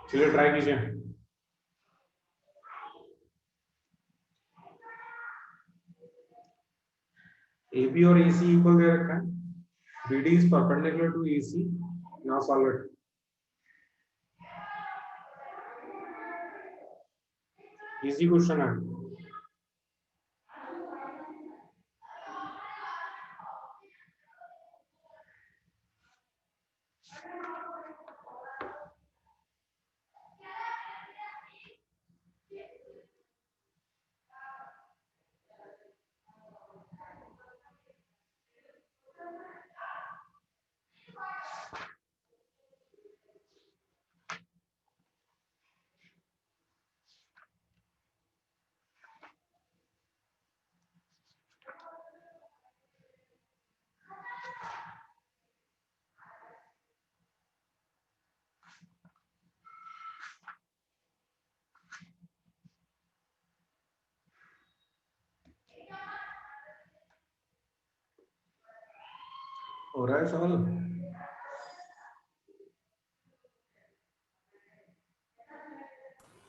चलिए ट्राई कीजिए। AB और AC इक्वल दे रखा है। BD is perpendicular to AC. Now solve it. Easy question है। हो रहा है सवाल।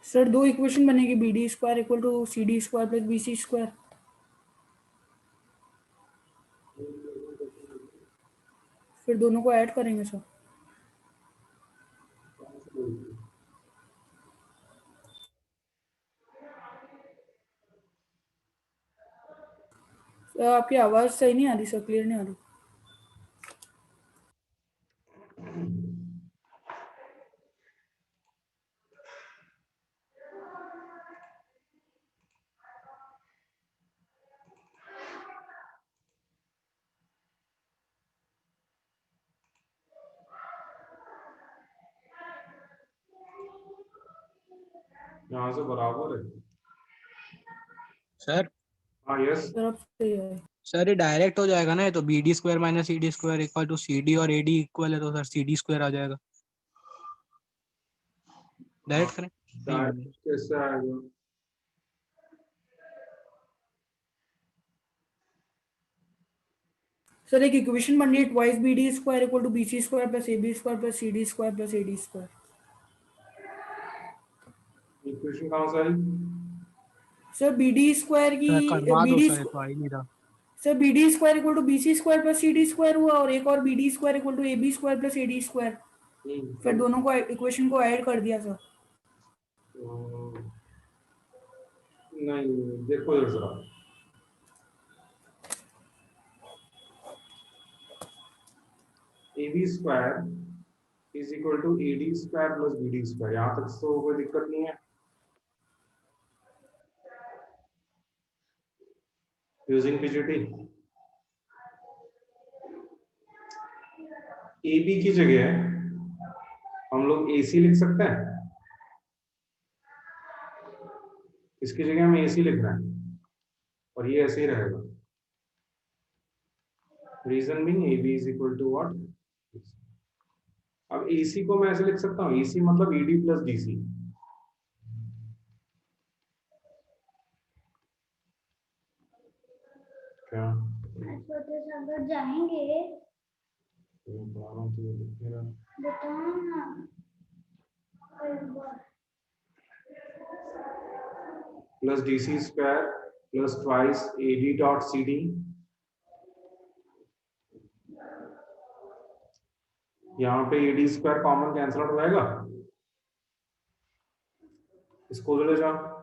सर दो इक्वेशन बनेगी, BD square equal to CD square plus BC square. फिर दोनों को ऐड करेंगे सर। सर आपकी आवाज़ सही नहीं आ रही सर, क्लियर नहीं आ रही। यहाँ से बराबर है। सर हाँ यस। सर अब सही है। सर ये डायरेक्ट हो जाएगा ना, ये तो BD square minus CD square equal to CD और AD इक्वल है, तो सर CD स्क्वायर आ जाएगा। डायरेक्ट करें? डायरेक्ट कैसे आएगा? सर एक इक्वेशन बन रही है, twice BD square equal to BC square plus AB square plus CD square plus AD square. Equation कहाँ से आई? सर BD स्क्वायर की सर करवा दो BD सर, ये तो आ ही नहीं रहा। Sir BD square equal to BC square plus CD square हुआ, और एक और BD square equal to AB square plus AD square. फिर दोनों को इक्वेशन को ऐड कर दिया सर। नहीं देखो इधर जरा। AB square is equal to AD square plus BD square. यहाँ तक तो कोई दिक्कत नहीं है। यूजिंग PGT AB की जगह हम लोग AC लिख सकते हैं। इसकी जगह हमें AC लिखना है और ये ऐसे ही रहेगा। Reason being AB is equal to what. अब AC को मैं ऐसे लिख सकता हूँ, AC मतलब ED प्लस DC। क्या अगर जाएंगे बताओ ना। Plus DC square plus twice AD dot CD। यहाँ पे AD square common cancel out हो जाएगा। इसको ले जाओ।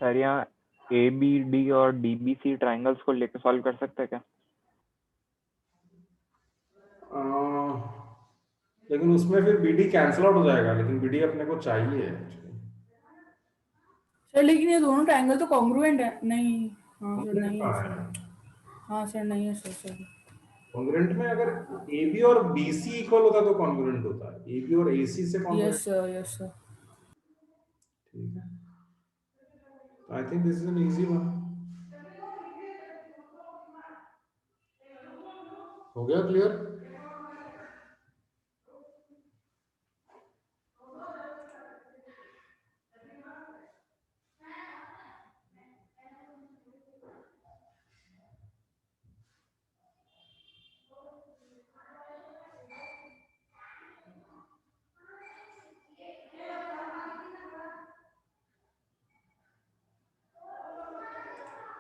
सर यहाँ ABD और DBC ट्राइंगल्स को लेकर सॉल्व कर सकते हैं क्या? लेकिन उसमें फिर BD कैंसिल आउट हो जाएगा, लेकिन BD अपने को चाहिए। सर लेकिन ये दोनों ट्रायंगल तो कॉन्ग्रुएंट है। नहीं, हाँ सर नहीं है कॉन्ग्रुएंट सर। हाँ सर नहीं है सर। सर कॉन्ग्रुएंट में अगर AB और BC इक्वल होता तो कॉन्ग्रुएंट होता है। AB और AC से congruent. Yes sir, yes sir. ठीक है, I think this is an easy one. हो गया क्लियर?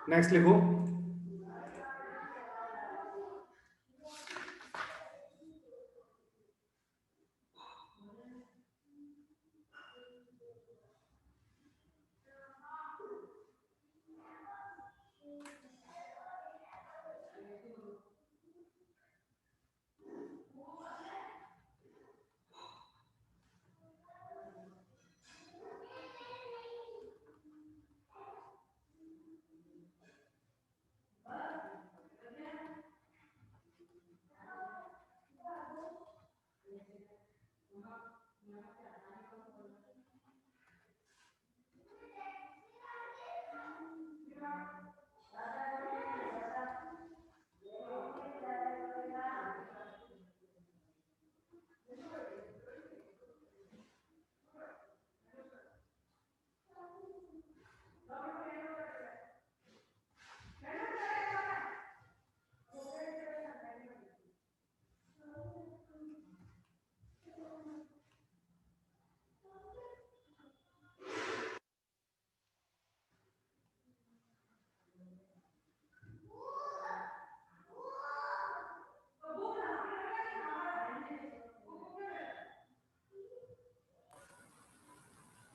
नेक्स्ट लिखो।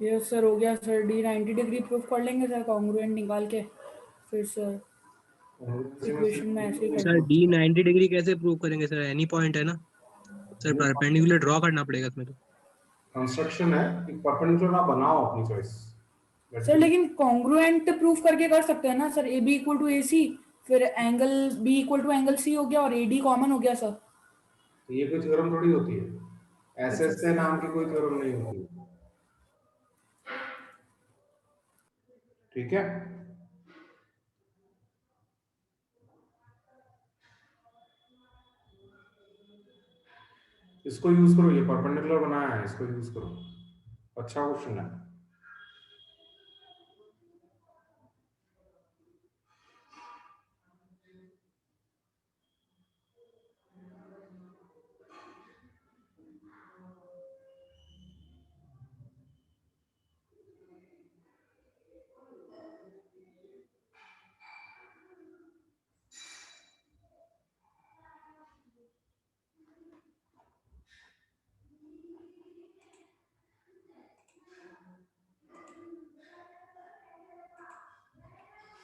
यस सर, हो गया सर। डी 90 डिग्री प्रूफ कर लेंगे सर, कॉन्ग्रुएंट निकाल के फिर सर इक्वेशन में ऐसे ही सर कर। डी 90 डिग्री कैसे प्रूव करेंगे सर? एनी पॉइंट है ना सर, परपेंडिकुलर ड्रॉ करना पड़ेगा इसमें तो। कंस्ट्रक्शन है कि परपेंडिकुलर आप बनाओ अपनी चॉइस। सर लेकिन कॉन्ग्रुएंट प्रूफ करके कर सकते हैं ना sir, A B equal to A C, फिर angle B equal to angle C हो गया और ए डी कॉमन हो गया सर। तो ये कोई थ्योरम थोड़ी होती है, अच्छा। एसएसए नाम की कोई थ्योरम नहीं होती। ठीक है, इसको यूज करो, ये परपेंडिकुलर बनाया है, इसको यूज करो। अच्छा क्वेश्चन है।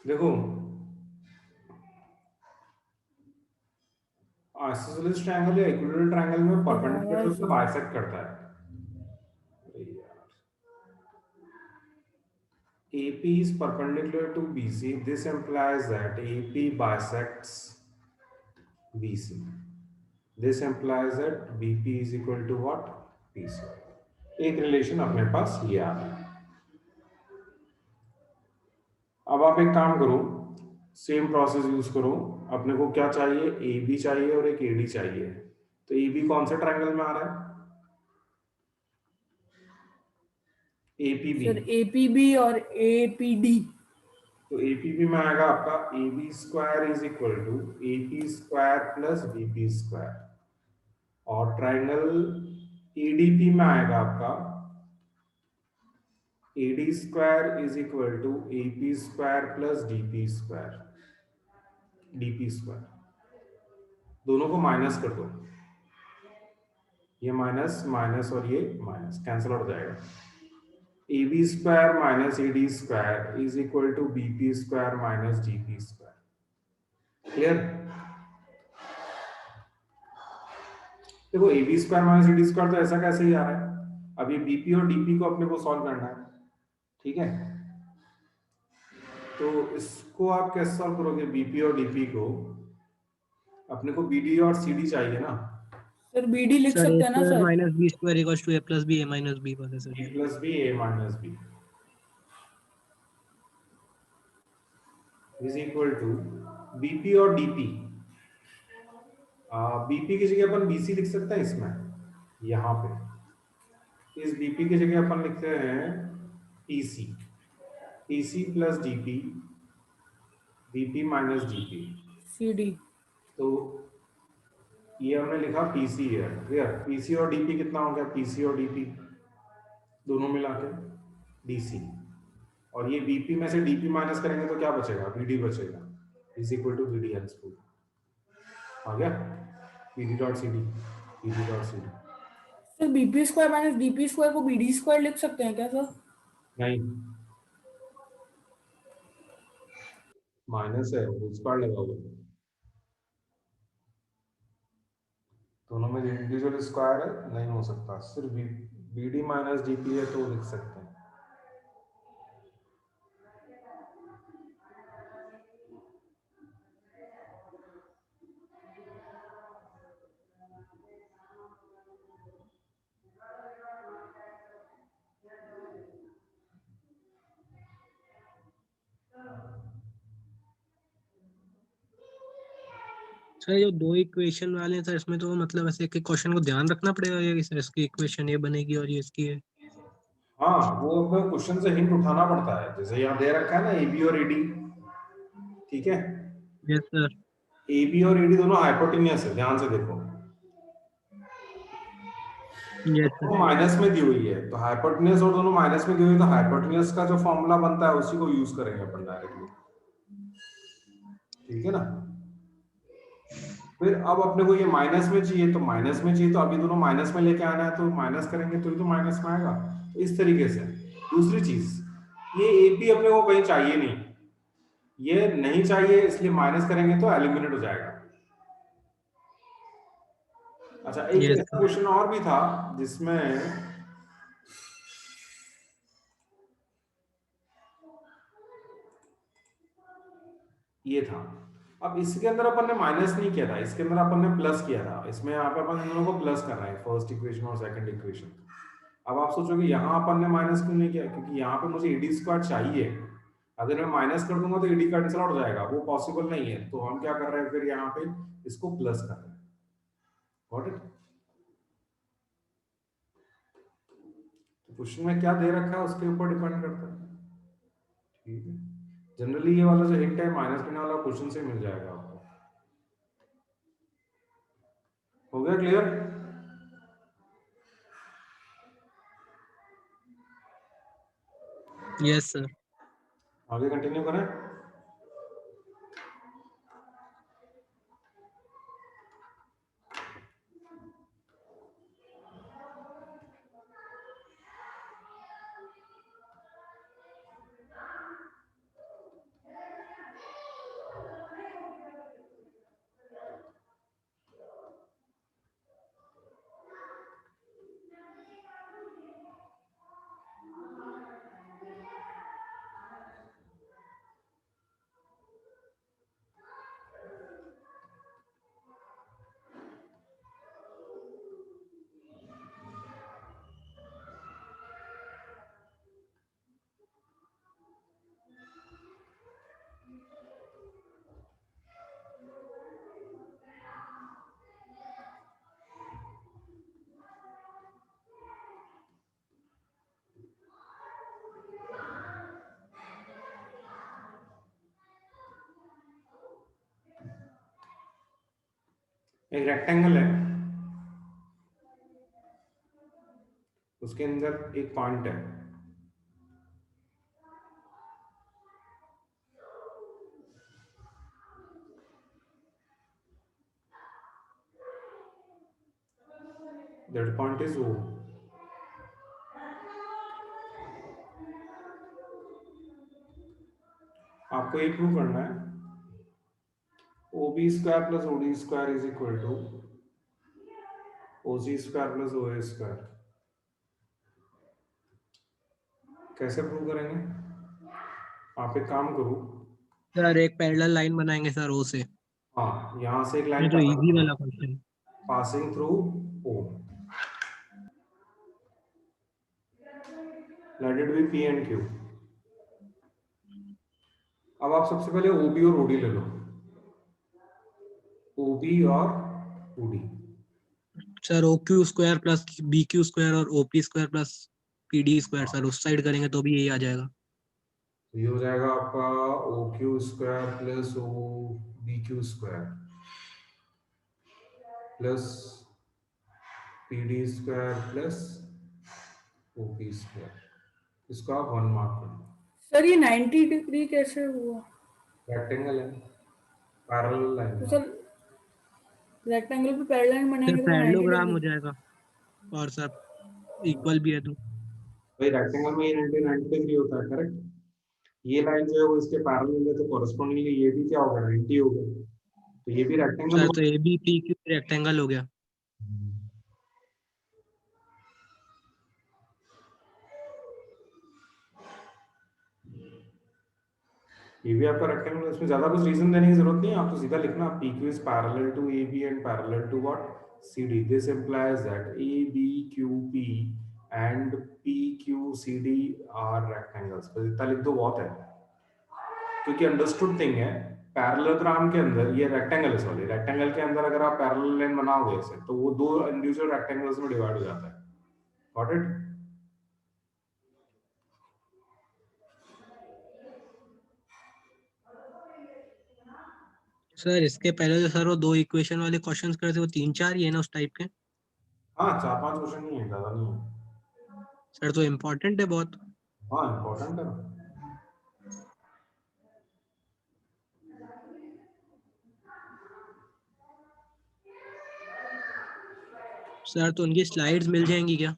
देखो, आइसोसेलेस ट्रायंगल या इक्विलैटरल ट्रायंगल में परपेंडिकुलर से बाइसेक्ट करता है। AP is perpendicular to BC. This implies that AP bisects BC. This implies that BP is equal to what? BC. एक रिलेशन अपने पास ये आ रहा है। अब आप एक काम करो, सेम प्रोसेस यूज करो। अपने को क्या चाहिए? AB चाहिए और एक AD चाहिए। तो AB कौन से ट्रायंगल में आ रहा है? APB। सर APB और APD। तो APB में आएगा आपका AB square is equal to AP square plus BP square, और ट्रायंगल ADP में आएगा आपका AD square is equal to AP square plus DP square, DP square. दोनों को माइनस कर दो, ये माइनस माइनस और ये माइनस कैंसिल हो जाएगा। AB square minus AD square is equal to BP square minus DP square. Clear? देखो, AB square minus AD square तो ऐसा कैसे ही आ रहा है। अब ये BP और DP को अपने को सॉल्व करना है, ठीक है? तो इसको आप कैसे सॉल्व करोगे? BP और DP को अपने को BD और CD चाहिए ना। सर BD लिख सर ए सकते हैं ना square sir. Minus B square equals to A plus B A minus B वाला sir. A plus B, A minus B is equal to BP और DP। BP की जगह अपन BC लिख सकते हैं इसमें, यहाँ पे इस BP की जगह अपन लिखते हैं PC, PC plus DP, BP minus DP। CD। तो ये हमने लिखा PC है। क्लियर? PC और DP कितना हो गया? PC और DP दोनों मिला के DC, और ये बीपी में से डीपी माइनस करेंगे तो क्या बचेगा, बीडी बचेगा, is equal to BD L square. आ गया, BD dot C D, BD dot C D. Sir BP square minus DP square को बीडी स्क्वायर लिख सकते हैं क्या सर? नहीं, माइनस है, होल स्क्वायर लगा हुआ है, दोनों में इंडिविजुअल स्क्वायर है, नहीं हो सकता। सिर्फ बीडी माइनस डीपी है तो लिख सकते हैं। सर जो दो इक्वेशन वाले हैं सर, इसमें तो मतलब ऐसे एक क्वेश्चन को ध्यान रखना पड़ेगा ये सर, इसकी इक्वेशन ये बनेगी और ये इसकी है। हाँ, वो क्वेश्चन से हिंट उठाना पड़ता है, जैसे यहाँ दे रखा है ना ए बी और एडी, ठीक है, यस सर। ए बी और एडी दोनों हाइपोटेनियस है, ध्यान से देखो, यस वो सर। माइनस में दी हुई है, तो हाइपोटेनियस और दोनों माइनस में दी हुई है, तो हाइपोटेनियस का जो फॉर्मूला बनता है उसी को यूज करेंगे अपन डायरेक्टली, ठीक है ना। फिर अब अपने को ये माइनस में चाहिए, तो माइनस में चाहिए तो अभी दोनों माइनस में लेके आना है, तो माइनस करेंगे तो ही तो माइनस में आएगा, तो इस तरीके से। दूसरी चीज, ये एपी अपने को कहीं चाहिए नहीं, ये नहीं चाहिए, इसलिए माइनस करेंगे तो एलिमिनेट हो जाएगा। अच्छा, एक यस ऐसा सर। क्वेश्चन और भी था जिसमें ये था, अब इसके अंदर अपन ने माइनस नहीं किया था, इसके अंदर अपन ने प्लस किया था, इसमें यहाँ पे अपन इन दोनों को प्लस कर रहे हैं, फर्स्ट इक्वेशन और सेकंड इक्वेशन। अब आप सोचोगे यहाँ अपन ने माइनस क्यों नहीं किया, क्योंकि यहाँ पे मुझे एडी स्क्वायर चाहिए, अगर मैं माइनस कर दूंगा तो एडी कैंसिल आउट हो जाएगा, वो पॉसिबल नहीं है, तो हम क्या कर रहे हैं फिर यहाँ पे इसको प्लस कर रहे हैं। Got it? तो क्वेश्चन में क्या दे रखा है उसके ऊपर डिपेंड करता है, ठीक है। जनरली ये वाला जो हिंट है माइनस करने वाला क्वेश्चन से मिल जाएगा आपको। हो गया क्लियर? Yes sir. आगे कंटिन्यू करें। एक रेक्टेंगल है, उसके अंदर एक पॉइंट है, दैट पॉइंट इज O। आपको ये प्रूव करना है OB square plus OD square is equal to OC square plus OA square. कैसे प्रूव करेंगे? आप एक काम करो, सर एक पैरेलल लाइन बनाएंगे सर ओ से, हाँ यहाँ से एक ये लाइन जो इजी वाला question. Passing through O, let it be P and Q। अब आप सबसे पहले OB और OD ले लो, OB और OD। Sir O Q square plus B Q square और O P square plus P D square, sir उस साइड करेंगे तो भी यही आ जाएगा। तो ये हो जाएगा आपका OQ square plus OBQ square plus PD square plus OP square. इसको आप 1 मार्क करो। सर ये 90 डिग्री कैसे हुआ? रेक्टेंगल है, पैरेलल लाइन तो है। सर रेक्टेंगल पे पैरेलल सर बनाएंगे तो 90 पैरेललोग्राम डिग्री। हो जाएगा, और सर इक्वल भी है तो। भाई रेक्टेंगल में ये 90 डिग्री होता है, करेक्ट। ये लाइन जो है वो इसके पैरेलल है, तो कॉरेस्पॉन्डिंगली ये भी क्या होगा, 90 होगा। तो ये भी रेक्टेंगल सर होगा। तो A B P Q rectangle हो गया। ये भी आपका रेक्टेंगल, इसमें ज्यादा कुछ रीजन देने की जरूरत नहीं है, आप तो सीधा लिखना P Q is parallel to A B and parallel to what, C D. This implies that A B Q P and P Q C D are rectangles. बस इतना लिख दो, बहुत है, क्योंकि अंडरस्टूड थिंग है। पैरेललोग्राम के अंदर ये रेक्टेंगल है, सॉरी, रेक्टेंगल के अंदर अगर आप पैरेलल लाइन बनाओगे ऐसे, तो वो दो इंडिविजुअल रेक्टेंगल्स में डिवाइड हो जाता है। Got it? सर इसके पहले जो सर वो 2 इक्वेशन वाले क्वेश्चंस करे थे वो 3-4 ही है ना उस टाइप के। हाँ, 4-5 क्वेश्चन नहीं है, ज्यादा नहीं है। सर तो इम्पोर्टेंट है बहुत। हाँ, इंपॉर्टेंट है। सर तो उनकी स्लाइड्स मिल जाएंगी क्या?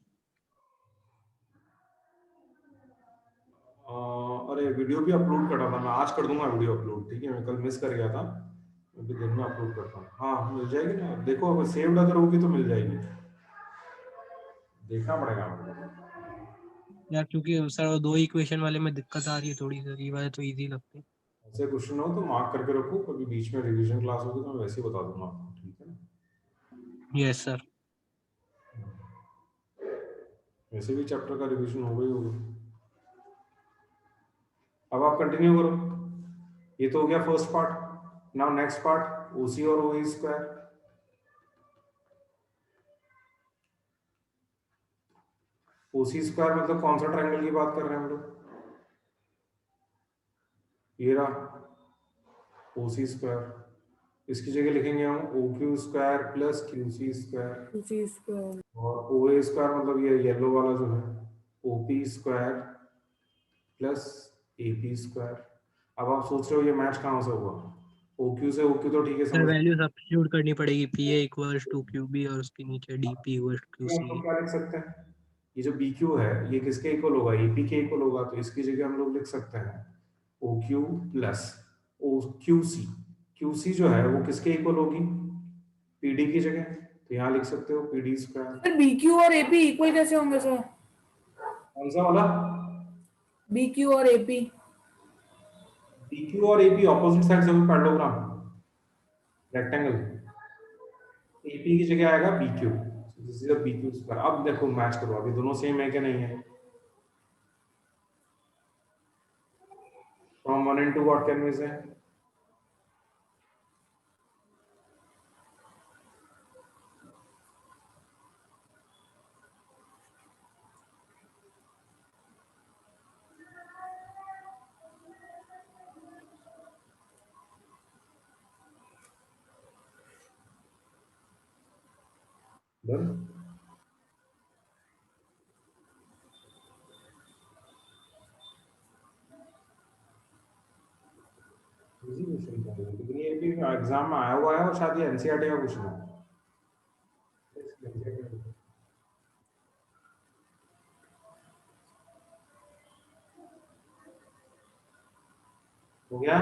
अरे वीडियो भी अपलोड कर रहा था मैं, आज कर दूंगा वीडियो अपलोड, ठीक है। मैं कल मिस कर गया था, अभी दिन में अपलोड करता हूँ। हाँ, मिल जाएगी ना, देखो अगर सेव्ड अगर होगी तो मिल जाएगी, देखना पड़ेगा आपको। यार क्योंकि सर वो 2 इक्वेशन वाले में दिक्कत आ रही है थोड़ी, सर ये वाले तो इजी लगते हैं। ऐसे क्वेश्चन हो तो मार्क करके रखो, कभी बीच में रिवीजन क्लास होगी तो मैं वैसे ही बता दूंगा आपको, ठीक है ना। Yes sir. वैसे भी चैप्टर का रिवीजन हो गई होगा। अब आप कंटिन्यू करो, ये तो हो गया first part. Now next part, OC और ओई स्क्वायर। ओसी स्क्वायर मतलब कौन सा ट्रायंगल की बात कर रहे हैं हम लोग? ये रहा ओसी स्क्वायर, इसकी जगह लिखेंगे हम O Q square plus Q C square. उसी इसको और ओ ए स्क्वायर मतलब ये येलो वाला जो है, O P square plus A P square. अब आप सोच रहे हो ये मैच कहाँ से हुआ? ओ क्यू से ओ क्यू तो ठीक है, सर समझ। वैल्यू सब्स्टिट्यूट करनी पड़ेगी, P A equals to Q B और उसके नीचे D P equals to Q हम सी। लोग क्या लिख सकते हैं? ये जो बी क्यू है ये किसके इक्वल होगा? ए पी के इक्वल होगा, तो इसकी जगह हम लोग लिख सकते हैं O Q plus O Q C. Q C जो है वो किसके इक्वल होगी? पी डी की जगह, तो यहाँ लिख सकते हो P D square. Sir B Q और एपी इक्वल कैसे होंगे सर? कौन सा वाला? बी क्यू और एपी। पी क्यू और ए पी ऑपोजिट साइड से पैरेललोग्राम, रेक्टेंगल। ए पी की जगह आएगा B Q, this is a B Q square. अब देखो मैच करो, अभी दोनों सेम है कि नहीं है? From 1 and 2 what can we say? Done. Easy question था ये, लेकिन ये भी एग्जाम में आया हुआ है और शायद ये एनसीईआरटी का क्वेश्चन है। हो गया?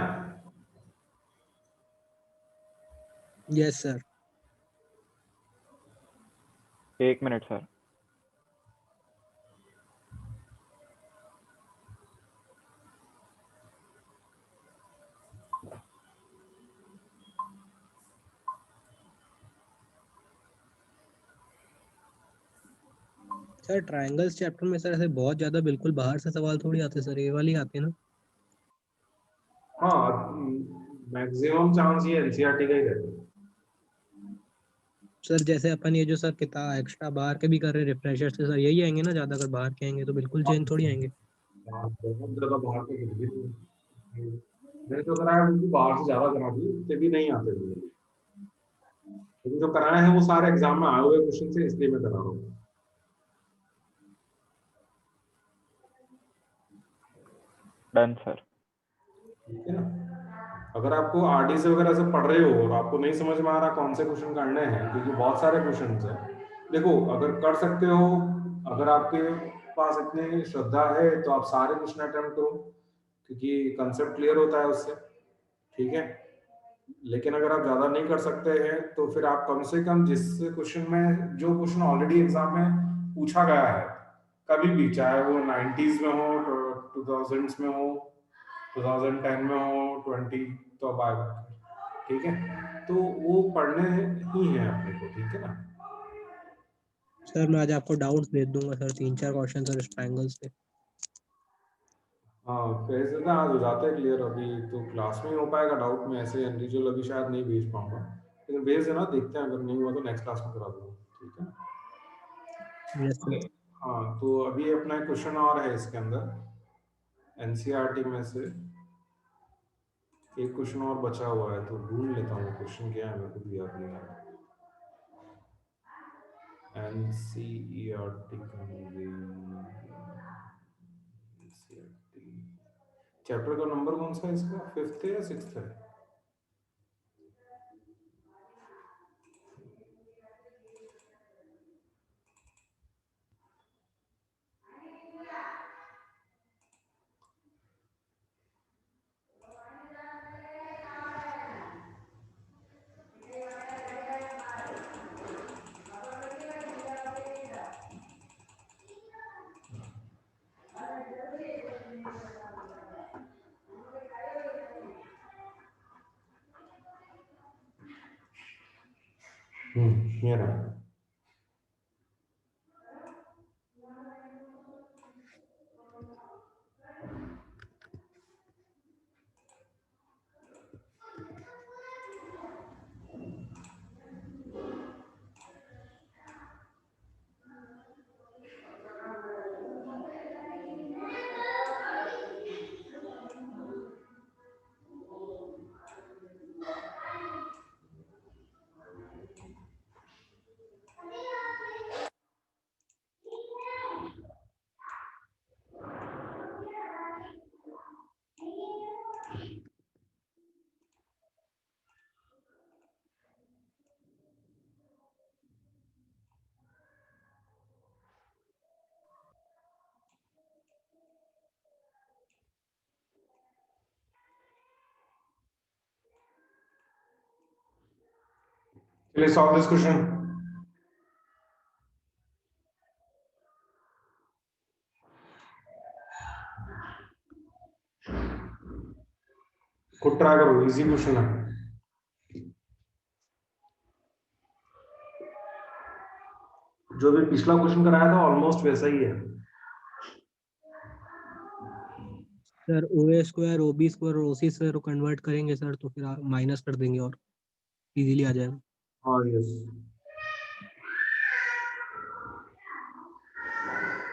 Yes sir. 1 minute sir. Sir triangles chapter में सर ऐसे बहुत ज्यादा बिल्कुल बाहर से सवाल थोड़ी आते सर, ये वाली आते हैं ना। हाँ, मैक्सिमम चांस ये एनसीईआरटी का ही रहता है। सर जैसे अपन ये जो सर किताब एक्स्ट्रा बाहर के भी कर रहे हैं रिफ्रेशर से, सर यही आएंगे ना ज्यादा? अगर बाहर के आएंगे तो बिल्कुल चेंज थोड़ी आएंगे। बहुत ज्यादा बाहर के कुछ भी नहीं। मैंने जो कराया उनको बाहर से ज्यादा करा दी, उतने भी नहीं आते थे, लेकिन जो कराए हैं वो सारे एग्जाम में आए हुए क्वेश्चन से, इसलिए मैं करा रहा हूँ। Done sir. ठीक है ना। अगर आपको आरडी से वगैरह से पढ़ रहे हो और आपको नहीं समझ में आ रहा कौन से क्वेश्चन करने हैं, क्योंकि बहुत सारे क्वेश्चन हैं, देखो अगर कर सकते हो, अगर आपके पास इतनी श्रद्धा है तो आप सारे क्वेश्चन अटेम्प्ट करो, क्योंकि कंसेप्ट क्लियर होता है उससे। ठीक है, लेकिन अगर आप ज्यादा नहीं कर सकते हैं तो फिर आप कम से कम जिस क्वेश्चन में, जो क्वेश्चन ऑलरेडी एग्जाम में पूछा गया है कभी भी, चाहे वो 90s में हो, 2000s में हो, 2010 में हो, 20 तो अब आएगा। ठीक है, तो वो पढ़ने ही है अपने को। ठीक है ना। सर मैं आज आपको डाउट्स भेज दूंगा सर, 3-4 क्वेश्चन सर इस ट्रायंगल्स के। हाँ, भेज देना, आज हो जाते हैं क्लियर। अभी तो क्लास में ही हो पाएगा डाउट में, ऐसे इंडिविजुअल अभी शायद नहीं भेज पाऊंगा, लेकिन भेज देना, देखते हैं, अगर नहीं हुआ तो नेक्स्ट क्लास में करा दूंगा। ठीक है ना। Yes sir. हाँ, तो अभी अपना क्वेश्चन और है इसके अंदर, एनसीईआरटी में से एक क्वेश्चन और बचा हुआ है, तो ढूंढ लेता हूँ क्वेश्चन क्या है, मेरे को भी याद नहीं आ रहा। एनसीईआरटी का चैप्टर का नंबर कौन सा है इसका, 5th है या 6th है? मेरा चलिए सॉल्व दिस क्वेश्चन। खुद ट्राई करो, इजी क्वेश्चन है। जो भी पिछला क्वेश्चन कराया था ऑलमोस्ट वैसा ही है। Sir O square O B square और ओसी स्क्वायर को कन्वर्ट करेंगे सर, तो फिर माइनस कर देंगे और इजीली आ जाएगा। हाँ, यस।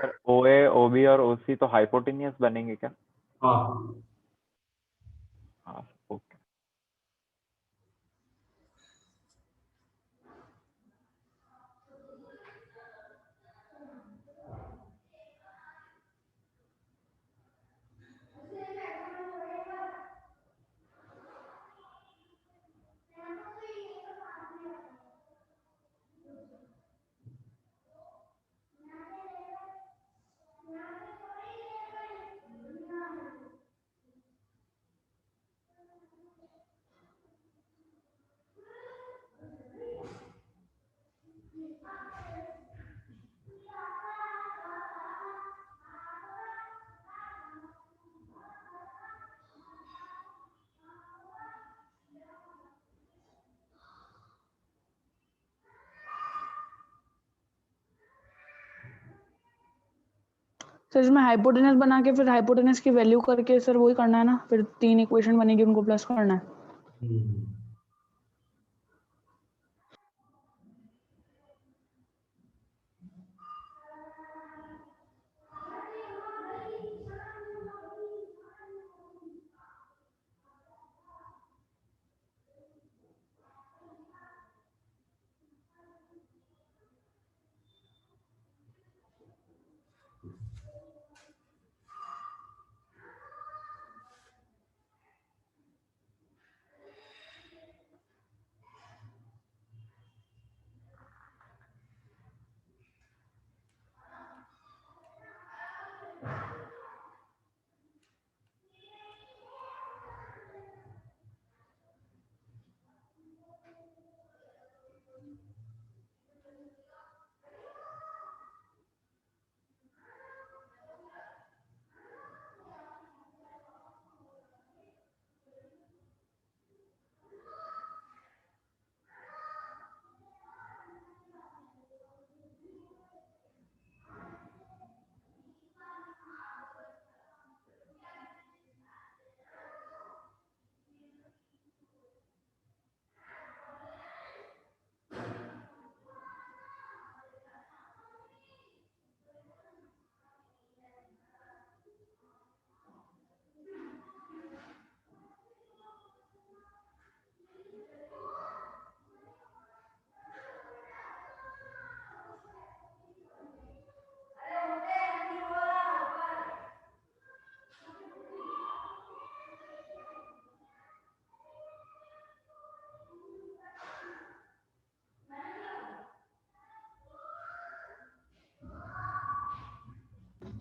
सर ओए ओबी और ओसी तो हाइपोटेनियस बनेंगे क्या? हाँ, हाँ ओके। सर इसमें हाइपोटेनस बना के फिर हाइपोटेनस की वैल्यू करके सर वही करना है ना, फिर 3 इक्वेशन बनेगी, उनको प्लस करना है।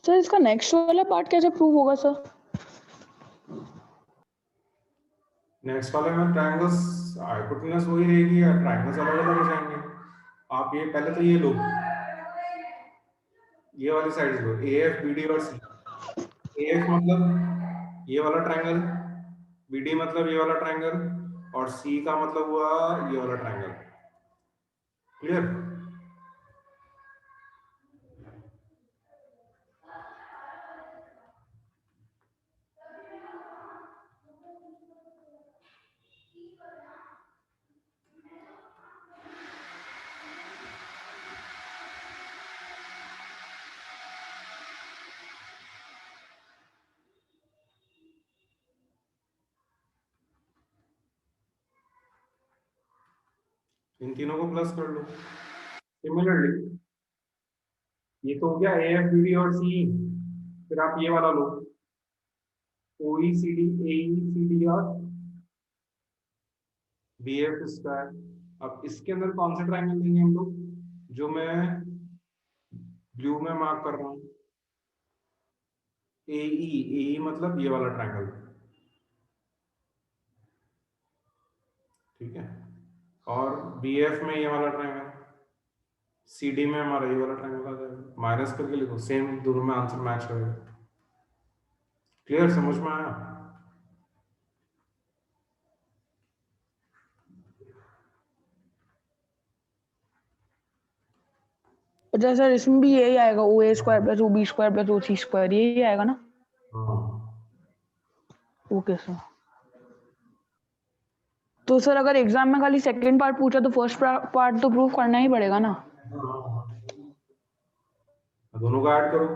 सर इसका नेक्स्ट वाला पार्ट कैसे प्रूव होगा सर? नेक्स्ट वाले में ट्रायंगल्स हाइपोटेनस वही रहेगी या ट्रायंगल्स अलग अलग हो जाएंगे। आप ये पहले तो ये लो, ये वाली साइड लो, ए एफ बी डी और सी। ए एफ मतलब ये वाला ट्रायंगल, बी डी मतलब ये वाला ट्रायंगल, और सी का मतलब हुआ ये वाला ट्रायंगल। क्लियर? इन तीनों को प्लस कर लो। सिमिलरली ये तो हो गया ए एफ बी डी और सी। फिर आप ये वाला लो, ओ ई सी डी, ए ई सी डी और बी एफ स्क्वायर। अब इसके अंदर कौन से ट्रायंगल लेंगे हम लोग, जो मैं ब्लू में मार्क कर रहा हूँ। ए ई मतलब ये वाला ट्रायंगल, ठीक है। और बी एफ में ये वाला ट्रायंगल, सी डी में हमारा ये वाला ट्रायंगल आ जाएगा। माइनस करके लिखो, सेम दोनों में आंसर मैच करेगा। क्लियर? समझ में आया? अच्छा सर इसमें भी यही आएगा, O A square plus O B square plus O C square, यही आएगा ना? हाँ। Okay sir. तो सर अगर एग्जाम में खाली सेकंड पार्ट पूछा तो फर्स्ट पार्ट तो प्रूव करना ही पड़ेगा ना? दोनों का ऐड करो,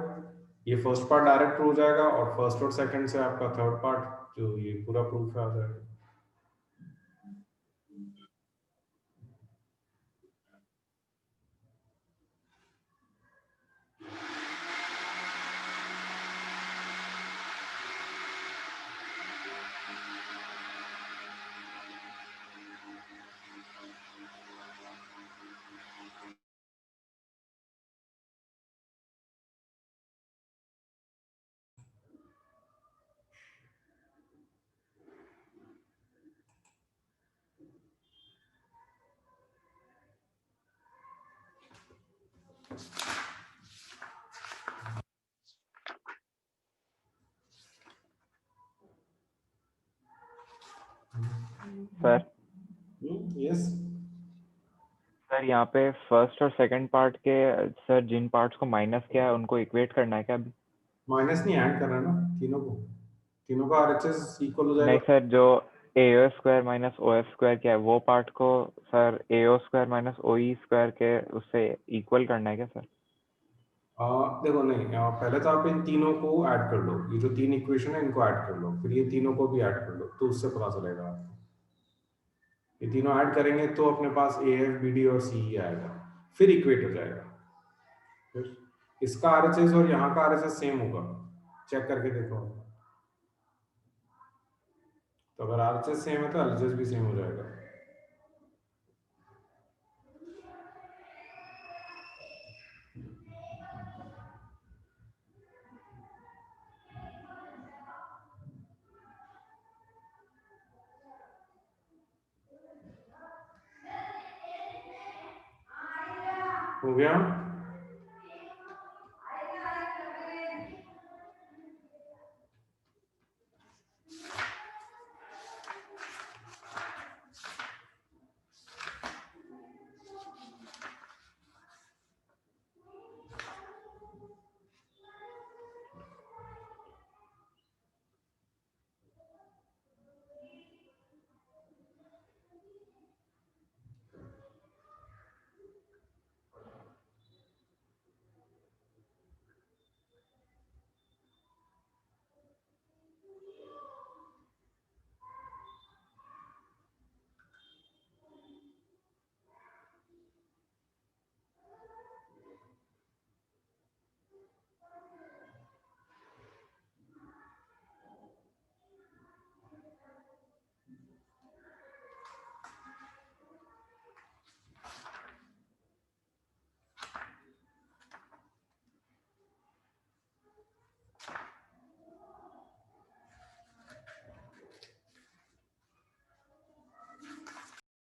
ये फर्स्ट पार्ट डायरेक्ट प्रूव हो जाएगा और फर्स्ट और सेकंड से आपका थर्ड पार्ट जो ये पूरा प्रूफ आ जाएगा। Sir yes. सर यहाँ पे फर्स्ट और सेकंड पार्ट के सर जिन पार्ट्स को माइनस किया है उनको इक्वेट करना है क्या अभी? माइनस नहीं, ऐड करना है ना तीनों को, तीनों का आरएचएस इक्वल हो नहीं जाएगा। सर, जो AO square minus OF square क्या है वो पार्ट को sir AO square minus OE square के उससे इक्वल करना है क्या सर? देखो नहीं, पहले तो आप इन तीनों को ऐड कर लो, ये जो तीन इक्वेशन है इनको ऐड कर लो, फिर ये तीनों को भी ऐड कर लो, तो उससे पता चलेगा आपको। ये तीनों ऐड करेंगे तो अपने पास ए एफ बी डी और सी ई आएगा, फिर इक्वेट हो जाएगा। फिर इसका आरएचएस और यहाँ का आरएचएस सेम होगा, चेक करके देखो। तो अगर आरएचएस सेम है तो एलएचएस भी सेम हो जाएगा। हो गया?